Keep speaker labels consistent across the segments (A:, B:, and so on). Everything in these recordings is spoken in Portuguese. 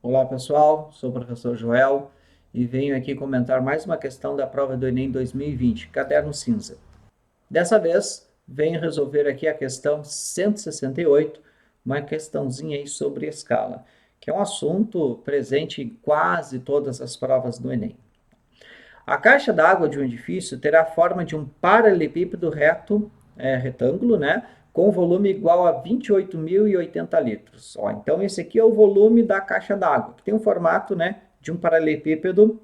A: Olá pessoal, sou o professor Joel e venho aqui comentar mais uma questão da prova do Enem 2020, caderno cinza. Dessa vez, venho resolver aqui a questão 168, uma questãozinha aí sobre escala, que é um assunto presente em quase todas as provas do Enem. A caixa d'água de um edifício terá a forma de um paralelepípedo retângulo, né, com volume igual a 28.080 litros. Ó, então, esse aqui é o volume da caixa d'água, que tem um formato, né, de um paralelepípedo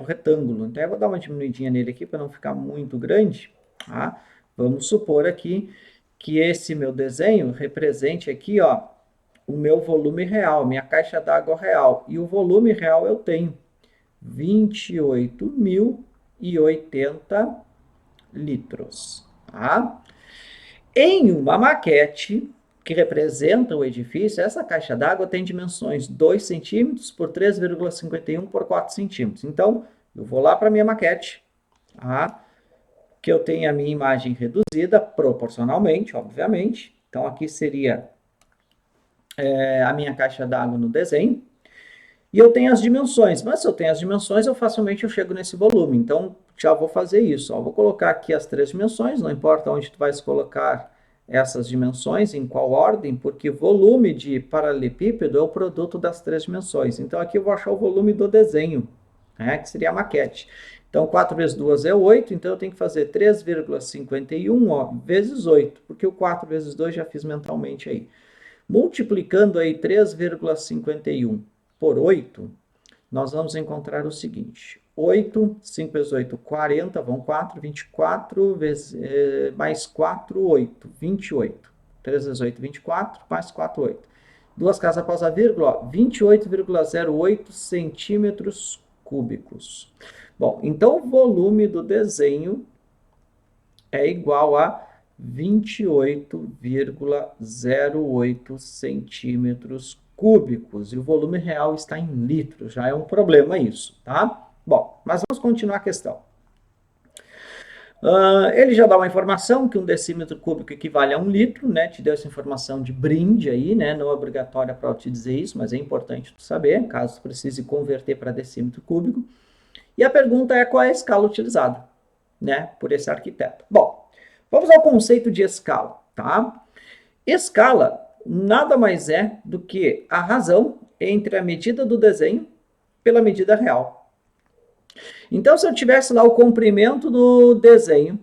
A: retângulo. Então, eu vou dar uma diminuidinha nele aqui para não ficar muito grande. Tá? Vamos supor aqui que esse meu desenho represente aqui, ó, o meu volume real, minha caixa d'água real. E o volume real eu tenho 28.080 litros. Tá? Em uma maquete que representa o edifício, essa caixa d'água tem dimensões 2 centímetros por 3,51 por 4 centímetros. Então, eu vou lá para a minha maquete, tá? Que eu tenho a minha imagem reduzida proporcionalmente, obviamente. Então, aqui seria a minha caixa d'água no desenho. E eu tenho as dimensões, mas se eu tenho as dimensões, eu facilmente chego nesse volume. Então, já vou fazer isso. Ó. Vou colocar aqui as 3 dimensões, não importa onde tu vais colocar essas dimensões, em qual ordem, porque volume de paralelepípedo é o produto das 3 dimensões. Então, aqui eu vou achar o volume do desenho, né, que seria a maquete. Então, 4 vezes 2 é 8, então eu tenho que fazer 3,51 vezes 8, porque o 4 vezes 2 já fiz mentalmente aí. Multiplicando aí 3,51 por 8, nós vamos encontrar o seguinte. 8, 5 vezes 8, 40, vão 4, 24, vezes, mais 4, 8, 28. 3 vezes 8, 24, mais 4, 8. Duas casas após a vírgula, 28,08 centímetros cúbicos. Bom, então o volume do desenho é igual a 28,08 centímetros cúbicos. E o volume real está em litros. Já é um problema isso, tá? Bom, mas vamos continuar a questão. Ele já dá uma informação que um decímetro cúbico equivale a 1 litro, né? Te deu essa informação de brinde aí, né? Não é obrigatória para eu te dizer isso, mas é importante tu saber, caso tu precise converter para decímetro cúbico. E a pergunta é qual é a escala utilizada, né? Por esse arquiteto. Bom, vamos ao conceito de escala, tá? Escala nada mais é do que a razão entre a medida do desenho pela medida real. Então, se eu tivesse lá o comprimento do desenho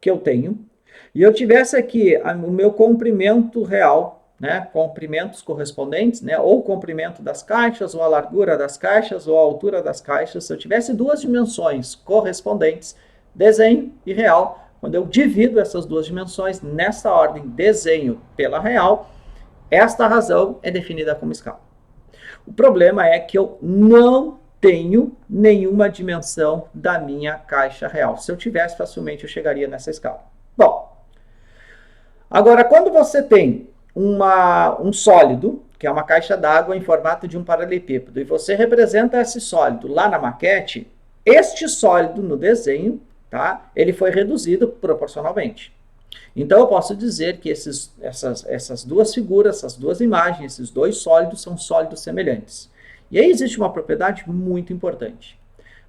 A: que eu tenho, e eu tivesse aqui o meu comprimento real, né, comprimentos correspondentes, né, ou o comprimento das caixas, ou a largura das caixas, ou a altura das caixas, se eu tivesse duas dimensões correspondentes, desenho e real, quando eu divido essas duas dimensões nessa ordem, desenho pela real, esta razão é definida como escala. O problema é que eu não tenho nenhuma dimensão da minha caixa real. Se eu tivesse, facilmente eu chegaria nessa escala. Bom, agora quando você tem um sólido, que é uma caixa d'água em formato de um paralelepípedo, e você representa esse sólido lá na maquete, este sólido no desenho, tá, ele foi reduzido proporcionalmente. Então eu posso dizer que essas duas figuras, essas duas imagens, esses dois sólidos são sólidos semelhantes. E aí existe uma propriedade muito importante.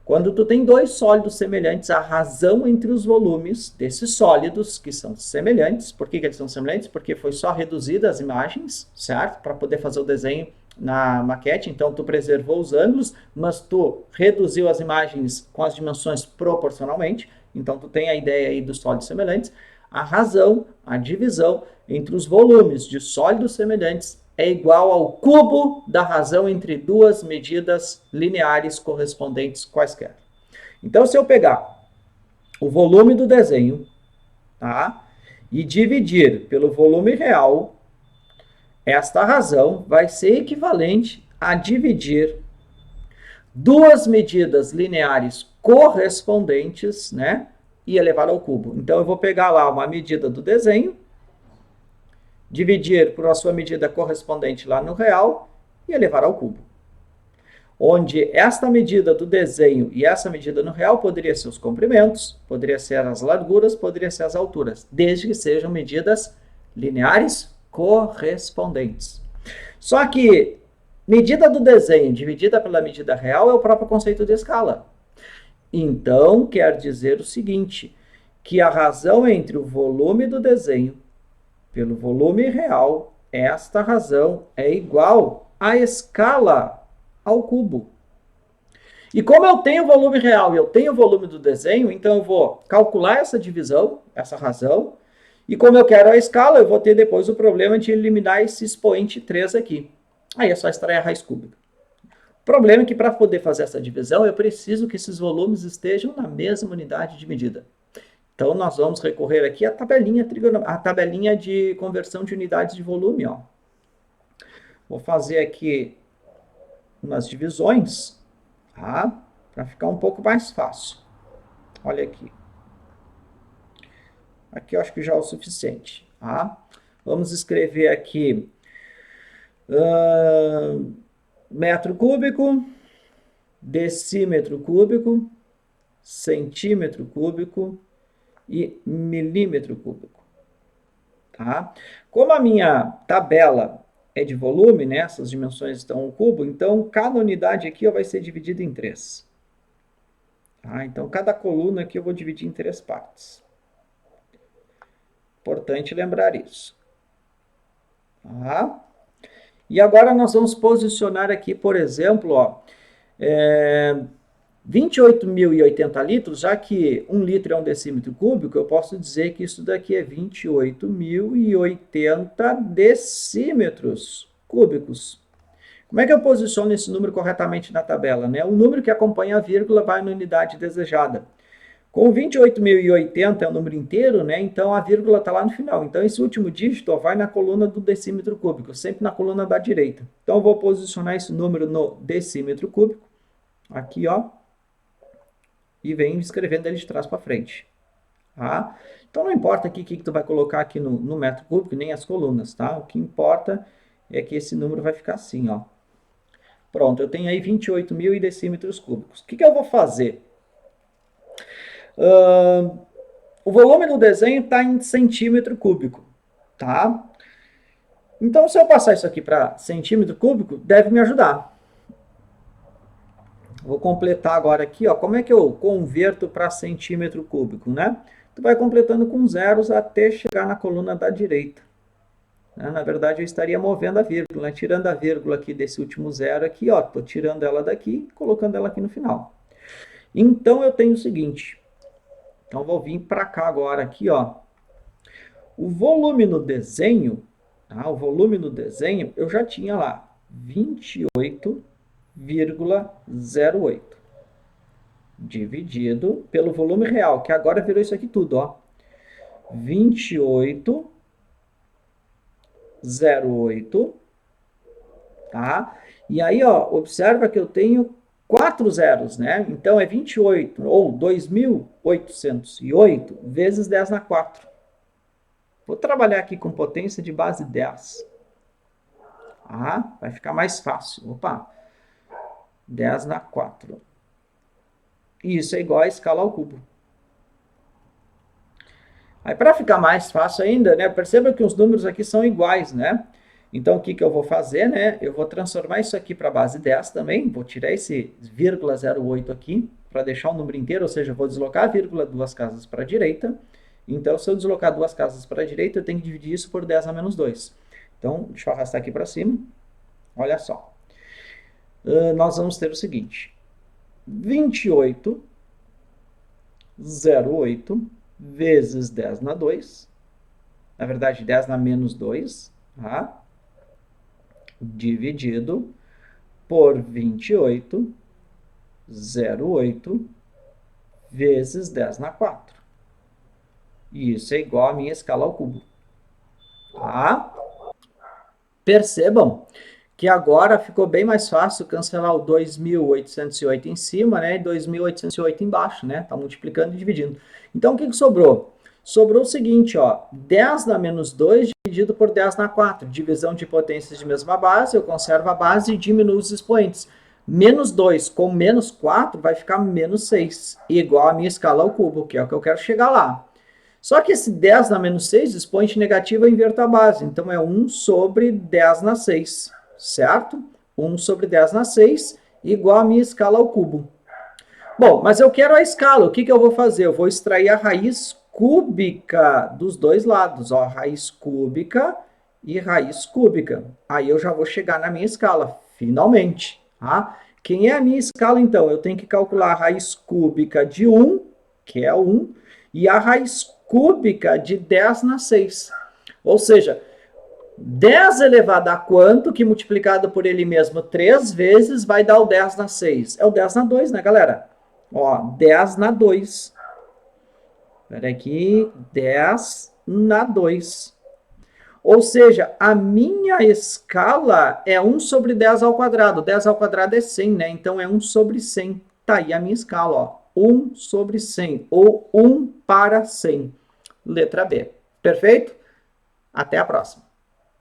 A: Quando tu tem dois sólidos semelhantes, a razão entre os volumes desses sólidos, que são semelhantes, por que eles são semelhantes? Porque foi só reduzida as imagens, certo? Para poder fazer o desenho na maquete, então tu preservou os ângulos, mas tu reduziu as imagens com as dimensões proporcionalmente, então tu tem a ideia aí dos sólidos semelhantes. A razão, a divisão entre os volumes de sólidos semelhantes é igual ao cubo da razão entre duas medidas lineares correspondentes quaisquer. Então, se eu pegar o volume do desenho, tá, e dividir pelo volume real, esta razão vai ser equivalente a dividir duas medidas lineares correspondentes, né, e elevar ao cubo. Então, eu vou pegar lá uma medida do desenho, dividir por a sua medida correspondente lá no real e elevar ao cubo. Onde esta medida do desenho e essa medida no real poderia ser os comprimentos, poderia ser as larguras, poderia ser as alturas, desde que sejam medidas lineares correspondentes. Só que Medida do desenho dividida pela medida real é o próprio conceito de escala. Então, quer dizer o seguinte, que a razão entre o volume do desenho pelo volume real, esta razão é igual à escala ao cubo. E como eu tenho o volume real e eu tenho o volume do desenho, então eu vou calcular essa divisão, essa razão, e como eu quero a escala, eu vou ter depois o problema de eliminar esse expoente 3 aqui. Aí é só extrair a raiz cúbica. O problema é que para poder fazer essa divisão, eu preciso que esses volumes estejam na mesma unidade de medida. Então, nós vamos recorrer aqui à tabelinha de conversão de unidades de volume. Ó. Vou fazer aqui umas divisões, tá? Para ficar um pouco mais fácil. Olha aqui. Aqui eu acho que já é o suficiente. Tá? Vamos escrever aqui metro cúbico, decímetro cúbico, centímetro cúbico e milímetro cúbico. Tá? Como a minha tabela é de volume, né? Essas dimensões estão no cubo, então cada unidade aqui vai ser dividida em 3. Tá? Então cada coluna aqui eu vou dividir em 3 partes. Importante lembrar isso. Tá? E agora nós vamos posicionar aqui, por exemplo, ó, 28.080 litros, já que 1 litro é um decímetro cúbico, eu posso dizer que isso daqui é 28.080 decímetros cúbicos. Como é que eu posiciono esse número corretamente na tabela? Né? O número que acompanha a vírgula vai na unidade desejada. Com 28.080 é um número inteiro, né? Então a vírgula está lá no final. Então esse último dígito vai na coluna do decímetro cúbico, sempre na coluna da direita. Então eu vou posicionar esse número no decímetro cúbico, aqui, ó, e venho escrevendo ele de trás para frente. Tá? Então não importa aqui o que tu vai colocar aqui no metro cúbico, nem as colunas, tá? O que importa é que esse número vai ficar assim, ó. Pronto, eu tenho aí 28.000 decímetros cúbicos. O que eu vou fazer? O volume do desenho está em centímetro cúbico, tá? Então, se eu passar isso aqui para centímetro cúbico, deve me ajudar. Vou completar agora aqui, ó, como é que eu converto para centímetro cúbico, né? Tu vai completando com zeros até chegar na coluna da direita. Na verdade, eu estaria movendo a vírgula, né? Tirando a vírgula aqui desse último zero aqui, ó, tô tirando ela daqui e colocando ela aqui no final. Então, eu tenho o seguinte, então vou vir para cá agora aqui, ó. O volume no desenho, tá? O volume no desenho, eu já tinha lá 28,08 dividido pelo volume real, que agora virou isso aqui tudo, ó. 28,08, tá? E aí, ó, observa que eu tenho 4 zeros, né? Então é 28 ou 2.808 vezes 10 na 4. Vou trabalhar aqui com potência de base 10. Ah, vai ficar mais fácil. Opa, 10 na 4. E isso é igual a escala ao cubo. Aí, para ficar mais fácil ainda, né, perceba que os números aqui são iguais, né? Então, o que eu vou fazer, né? Eu vou transformar isso aqui para a base 10 também. Vou tirar esse vírgula 08 aqui para deixar o número inteiro, ou seja, eu vou deslocar a vírgula 2 casas para a direita. Então, se eu deslocar 2 casas para a direita, eu tenho que dividir isso por 10 a menos 2. Então, deixa eu arrastar aqui para cima. Olha só. Nós vamos ter o seguinte. 28,08 vezes 10 na 2. Na verdade, 10 na menos 2. Tá? Dividido por 28,08 vezes 10 na 4. E isso é igual a minha escala ao cubo. Tá? Percebam que agora ficou bem mais fácil cancelar o 2.808 em cima, né, e 2.808 embaixo, né? Tá multiplicando e dividindo. Então, o que sobrou? Sobrou o seguinte, ó, 10 na menos 2 dividido por 10 na 4. Divisão de potências de mesma base, eu conservo a base e diminuo os expoentes. Menos 2 com menos 4 vai ficar menos 6, igual a minha escala ao cubo, que é o que eu quero chegar lá. Só que esse 10 na menos 6, expoente negativo, eu inverto a base. Então, é 1 sobre 10 na 6, certo? 1 sobre 10 na 6, igual a minha escala ao cubo. Bom, mas eu quero a escala, o que eu vou fazer? Eu vou extrair a raiz cúbica dos dois lados, ó, raiz cúbica e raiz cúbica. Aí eu já vou chegar na minha escala, finalmente, tá? Quem é a minha escala, então? Eu tenho que calcular a raiz cúbica de 1, que é 1, e a raiz cúbica de 10 na 6. Ou seja, 10 elevado a quanto, que multiplicado por ele mesmo 3 vezes, vai dar o 10 na 6? É o 10 na 2, né, galera? Ó, 10 na 2. Espera aqui, 10 na 2. Ou seja, a minha escala é 1 sobre 10 ao quadrado. 10 ao quadrado é 100, né? Então é 1 sobre 100. Tá aí a minha escala, ó. 1 sobre 100, ou 1 para 100. Letra B. Perfeito? Até a próxima.